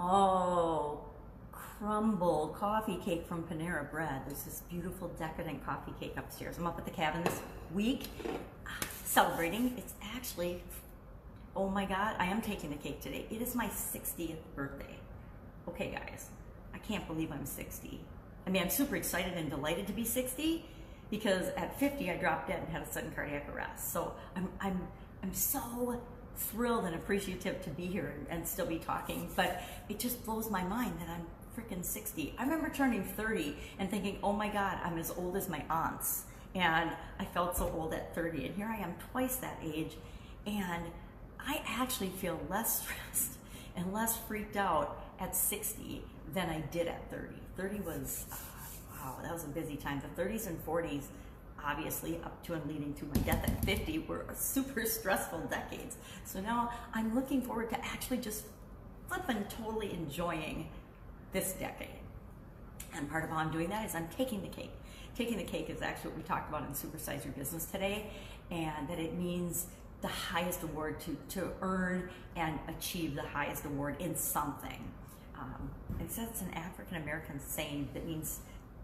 Oh, crumble coffee cake from Panera Bread. There's this beautiful decadent coffee cake upstairs. I'm up at the cabin this week celebrating. It's actually, oh my God, I am taking the cake today. It is my 60th birthday. Okay guys, I can't believe I'm 60. I mean, I'm super excited and delighted to be 60 because at 50 I dropped dead and had a sudden cardiac arrest. So I'm so thrilled and appreciative to be here and still be talking, but it just blows my mind that I'm freaking 60. I remember turning 30 and thinking, oh my God, I'm as old as my aunts. And I felt so old at 30, and here I am twice that age, and I actually feel less stressed and less freaked out at 60 than I did at 30. 30 was, wow, that was a busy time. The 30s and 40s, obviously up to and leading to my death at 50, were super stressful decades. So now I'm looking forward to actually just flipping totally enjoying this decade. And part of how I'm doing that is I'm taking the cake. Taking the cake is actually what we talked about in Supersize Your Business today, and that it means the highest award to earn and achieve the highest award in something. And so it's an African-American saying that means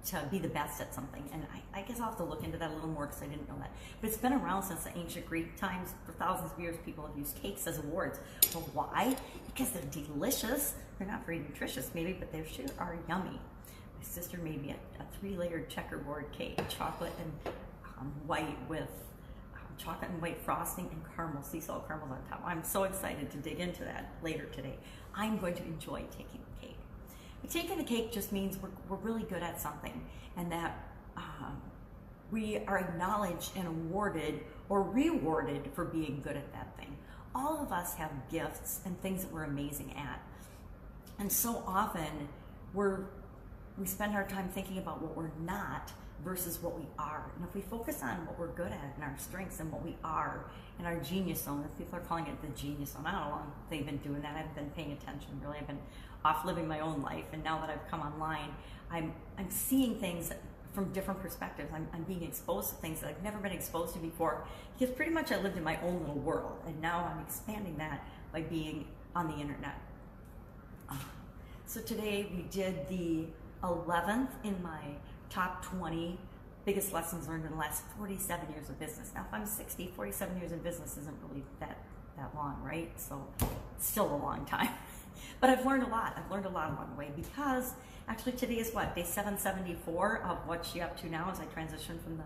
to be the best at something, and I guess I'll have to look into that a little more because I didn't know that. But it's been around since the ancient Greek times. For thousands of years, people have used cakes as awards. Well, why? Because they're delicious. They're not very nutritious, maybe, but they sure are yummy. My sister made me a 3-layered checkerboard cake, chocolate and white with chocolate and white frosting and caramel, sea salt caramels on top. I'm so excited to dig into that later today. I'm going to enjoy taking the cake. But taking the cake just means we're really good at something, and that we are acknowledged and awarded or rewarded for being good at that thing. All of us have gifts and things that we're amazing at. And so often we spend our time thinking about what we're not versus what we are. And if we focus on what we're good at and our strengths and what we are and our genius zone, if people are calling it the genius zone, I don't know how long they've been doing that. I've been paying attention, really. I've been off living my own life, and now that I've come online, I'm seeing things from different perspectives. I'm being exposed to things that I've never been exposed to before, because pretty much I lived in my own little world, and now I'm expanding that by being on the internet. So today we did the 11th in my top 20 biggest lessons learned in the last 47 years of business. Now, if I'm 60, 47 years in business isn't really that long, right? So it's still a long time. But I've learned a lot. I've learned a lot along the way, because actually today is what? Day 774 of what she up to now as I transition from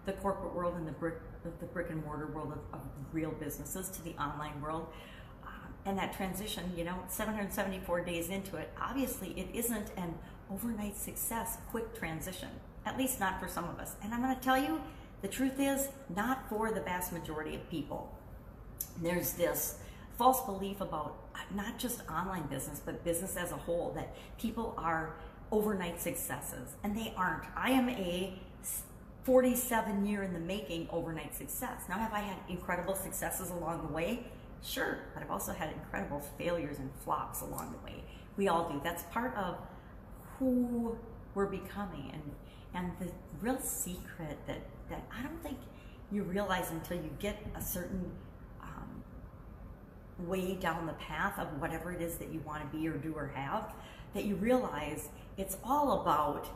the corporate world and the brick and mortar world of real businesses to the online world. And that transition, 774 days into it, obviously it isn't an overnight success, quick transition, at least not for some of us. And I'm going to tell you, the truth is, not for the vast majority of people. There's this false belief about not just online business, but business as a whole, that people are overnight successes, and they aren't. I am a 47 year in the making overnight success. Now, have I had incredible successes along the way? Sure, but I've also had incredible failures and flops along the way. We all do. That's part of who we're becoming, and the real secret that I don't think you realize until you get a certain way down the path of whatever it is that you want to be or do or have, that you realize it's all about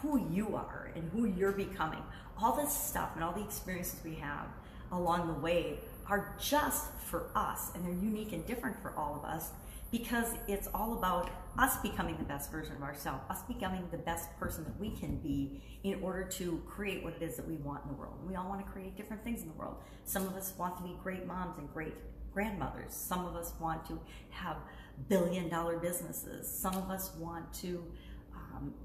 who you are and who you're becoming. All this stuff and all the experiences we have along the way are just for us, and they're unique and different for all of us, because it's all about us becoming the best version of ourselves, us becoming the best person that we can be in order to create what it is that we want in the world. We all want to create different things in the world. Some of us want to be great moms and great grandmothers. Some of us want to have billion-dollar businesses. Some of us want to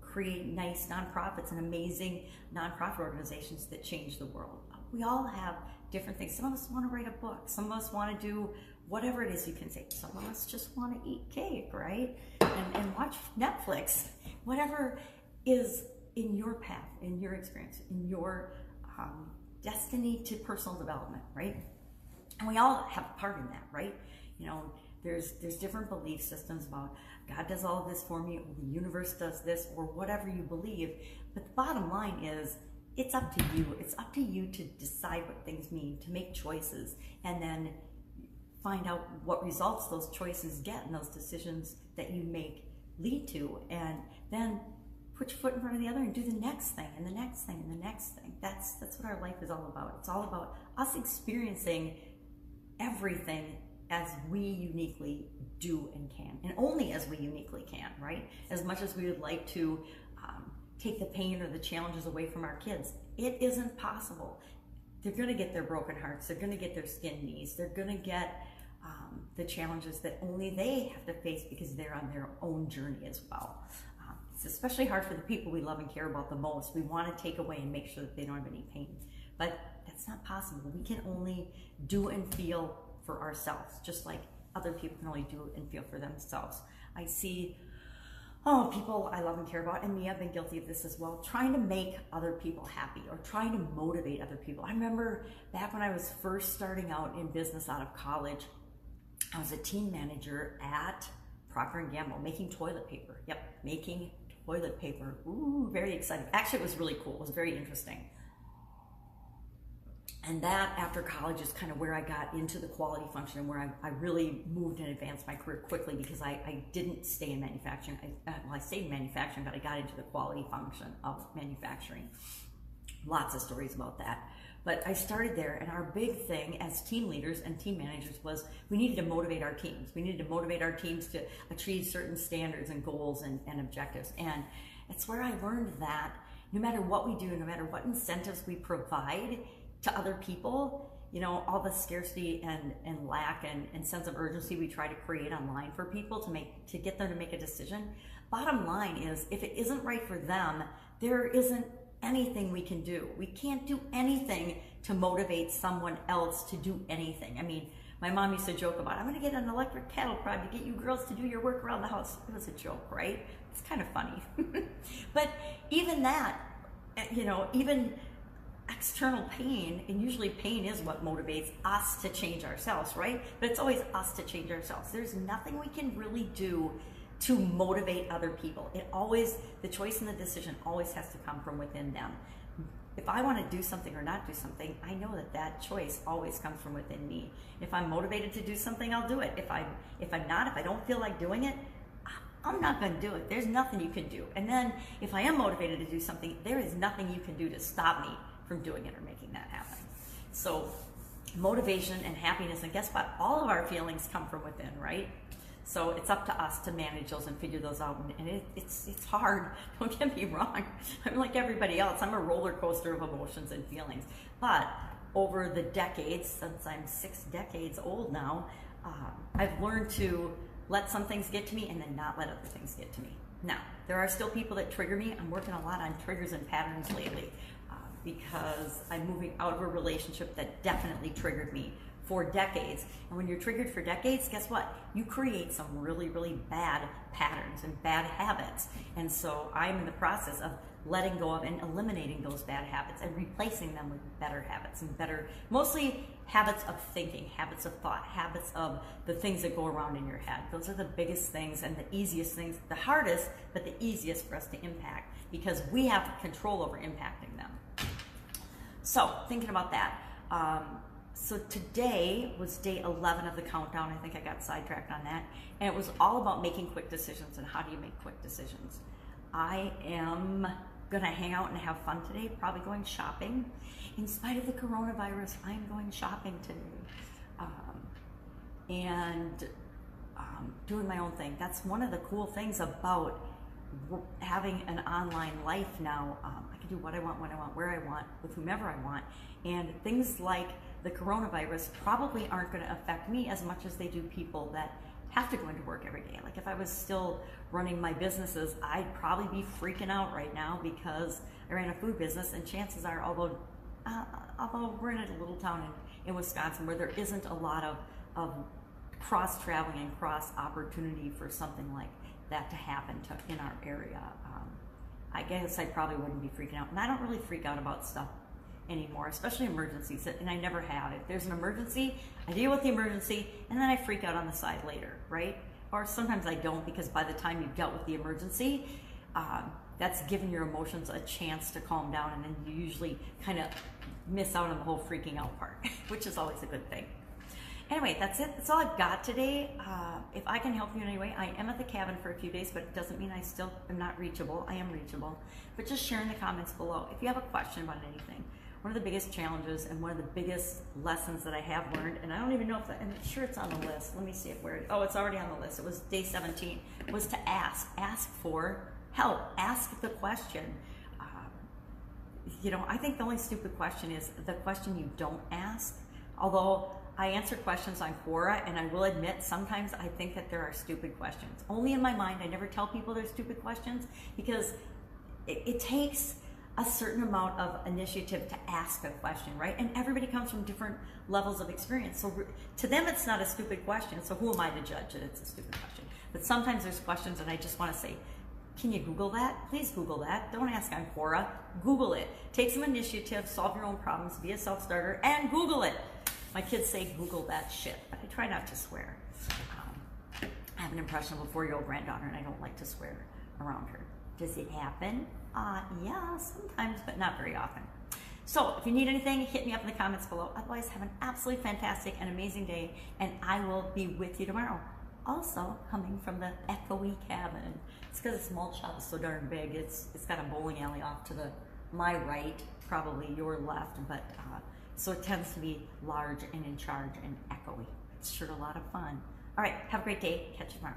create nice nonprofits and amazing nonprofit organizations that change the world. We all have different things. Some of us want to write a book. Some of us want to do whatever it is you can say. Some of us just want to eat cake, right? And watch Netflix. Whatever is in your path, in your experience, in your destiny to personal development, right? And we all have a part in that, right? There's different belief systems about God does all of this for me, or the universe does this, or whatever you believe. But the bottom line is, it's up to you. It's up to you to decide what things mean, to make choices, and then find out what results those choices get and those decisions that you make lead to, and then put your foot in front of the other and do the next thing and the next thing and the next thing. That's what our life is all about. It's all about us experiencing everything as we uniquely do and can, and only as we uniquely can, right? As much as we would like to take the pain or the challenges away from our kids, it isn't possible. They're going to get their broken hearts. They're going to get their skinned knees. They're going to get the challenges that only they have to face because they're on their own journey as well. It's especially hard for the people we love and care about the most. We want to take away and make sure that they don't have any pain, but that's not possible. We can only do and feel for ourselves, just like other people can only do and feel for themselves. I see people I love and care about, and me, I've been guilty of this as well, trying to make other people happy or trying to motivate other people. I remember back when I was first starting out in business out of college, I was a team manager at Procter & Gamble, making toilet paper. Yep, making toilet paper. Ooh, very exciting. Actually, it was really cool. It was very interesting. And that, after college, is kind of where I got into the quality function and where I really moved and advanced my career quickly, because I didn't stay in manufacturing. I stayed in manufacturing, but I got into the quality function of manufacturing. Lots of stories about that. But I started there, and our big thing as team leaders and team managers was we needed to motivate our teams. We needed to motivate our teams to achieve certain standards and goals and objectives. And it's where I learned that no matter what we do, no matter what incentives we provide to other people, you know, all the scarcity and lack and sense of urgency we try to create online for people to get them to make a decision. Bottom line is, if it isn't right for them, there isn't anything we can do. We can't do anything to motivate someone else to do anything. I mean, my mom used to joke about, I'm going to get an electric cattle prod to get you girls to do your work around the house. It was a joke, right? It's kind of funny. But even that, you know, even external pain, and usually pain is what motivates us to change ourselves, right? But it's always us to change ourselves. There's nothing we can really do to motivate other people. The choice and the decision always has to come from within them. If I want to do something or not do something, I know that choice always comes from within me. If I'm motivated to do something, I'll do it. If I don't feel like doing it, I'm not going to do it. There's nothing you can do. And then if I am motivated to do something, there is nothing you can do to stop me from doing it or making that happen. So motivation and happiness, and guess what? All of our feelings come from within, right? So it's up to us to manage those and figure those out. And it's hard. Don't get me wrong. I'm like everybody else. I'm a roller coaster of emotions and feelings. But over the decades, since I'm 6 decades old now, I've learned to let some things get to me and then not let other things get to me. Now, there are still people that trigger me. I'm working a lot on triggers and patterns lately because I'm moving out of a relationship that definitely triggered me for decades. And when you're triggered for decades, guess what? You create some really, really bad patterns and bad habits. And so I'm in the process of letting go of and eliminating those bad habits and replacing them with better habits and better, mostly habits of thinking, habits of thought, habits of the things that go around in your head. Those are the biggest things and the easiest things, the hardest, but the easiest for us to impact because we have control over impacting them. So thinking about that, so today was day 11 of the countdown. I think I got sidetracked on that. And it was all about making quick decisions and how do you make quick decisions. I am gonna hang out and have fun today, probably going shopping. In spite of the coronavirus, I'm going shopping today. Doing my own thing. That's one of the cool things about having an online life now. I can do what I want, when I want, where I want, with whomever I want. And things like the coronavirus probably aren't going to affect me as much as they do people that have to go into work every day. Like if I was still running my businesses, I'd probably be freaking out right now because I ran a food business, and chances are, although we're in a little town in Wisconsin where there isn't a lot of cross-traveling and cross-opportunity for something like that to happen in our area, I guess I probably wouldn't be freaking out. And I don't really freak out about stuff anymore, especially emergencies, and I never have. If there's an emergency, I deal with the emergency, and then I freak out on the side later, right? Or sometimes I don't, because by the time you've dealt with the emergency, that's given your emotions a chance to calm down, and then you usually kind of miss out on the whole freaking out part, which is always a good thing. Anyway, that's it. That's all I've got today. If I can help you in any way, I am at the cabin for a few days, but it doesn't mean I still am not reachable. I am reachable. But just share in the comments below. If you have a question about anything, one of the biggest challenges and one of the biggest lessons that I have learned, and I don't even know if and I'm sure it's on the list. Let me see oh, it's already on the list. It was day 17, was to ask for help. Ask the question. You know, I think the only stupid question is the question you don't ask. Although I answer questions on Quora, and I will admit sometimes I think that there are stupid questions. Only in my mind. I never tell people they're stupid questions because it takes a certain amount of initiative to ask a question, right? And everybody comes from different levels of experience. So to them, it's not a stupid question. So who am I to judge that it's a stupid question? But sometimes there's questions and I just want to say, can you Google that? Please Google that. Don't ask on Quora. Google it. Take some initiative, solve your own problems, be a self-starter, and Google it. My kids say, Google that shit, but I try not to swear. I have an impression of a 4-year-old granddaughter, and I don't like to swear around her. Does it happen? Yeah, sometimes, but not very often. So if you need anything, hit me up in the comments below. Otherwise, have an absolutely fantastic and amazing day, and I will be with you tomorrow. Also, coming from the echoey cabin. It's because this malt shop is so darn big. It's got a bowling alley off to my right, probably your left, but so it tends to be large and in charge and echoey. It's sure a lot of fun. All right, have a great day. Catch you tomorrow.